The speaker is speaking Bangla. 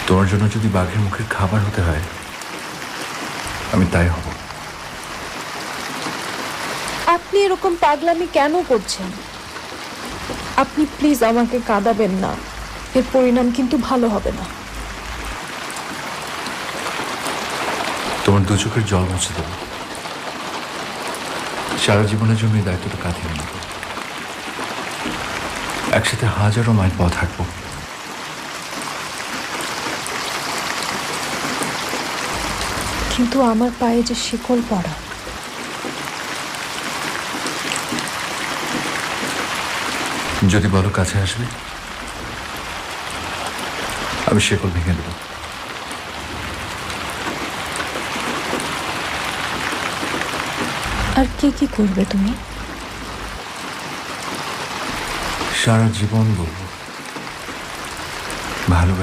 তোমার জন্য যদি বাঘের মুখের খাবার হতে হয় আমি তাই হব। আপনি এরকম পাগলামি কেন করছেন? আপনি প্লিজ আমাকে কাঁদাবেন না, এর পরিণাম কিন্তু ভালো হবে না। তোমার দু চোখের জল মুছে দেবো। সারা জীবনের জন্য এই দায়িত্বটা কাঁধে নেব। একসাথে হাজারো মাইল পথ হাঁটবো। কিন্তু আমার পায়ে যে শিকল পড়া। যদি বলো কাছে আসবে আমি শিকল ভেঙে দেবো। আর কি কি করবে তুমি? সারা জীবন বলবো ভালোবাসি।